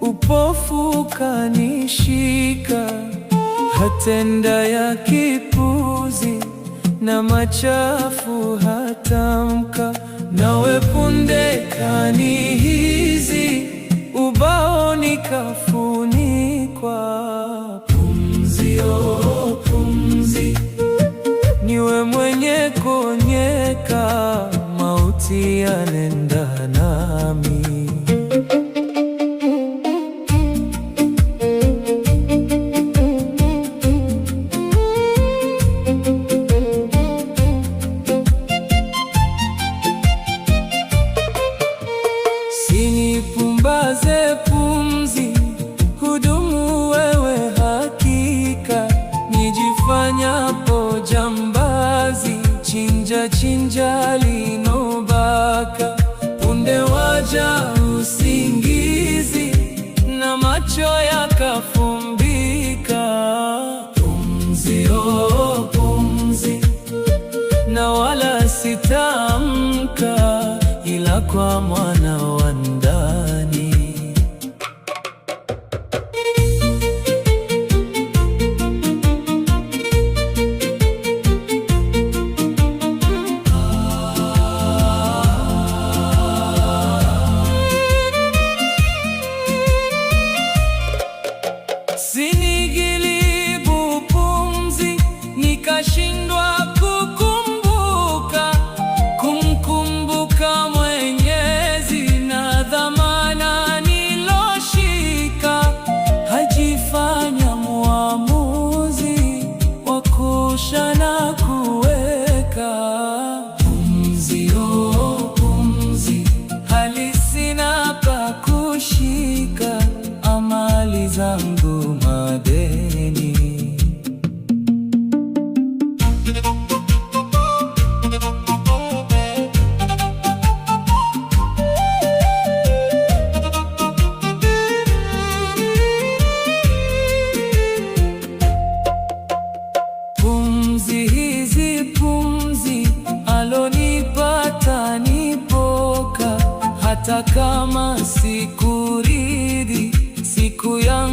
upofu kanishika, hatenda ya kipuzi na machafu hatamka. Nawe punde kanihizi, ubaoni kafunikwa. Pumzi, oh pumzi, niwe mwenye kuonyeka, mauti yanenda nami. Usinipumbaze pumzi, hudumu wewe hakika. Nijifanyapo jambazi, chinja chinja linobaka. Punde waja usingizi, na macho yakafumbika. Pumzi, oh pumzi, na wala sitamka, ila kwa mwana wa ndani. Sinigilibu pumzi, nikashindwa kumkumbuka Mwenyezi, na dhamana niloshika. Hajifanya muamuzi wa kusha na kuweka. Pumzi, oh pumzi, hali sina pa kushika, amali zangu madeni. Pumzi hizi pumzi, alonipata nipoka. Hata kama sikuridhi, siku yangu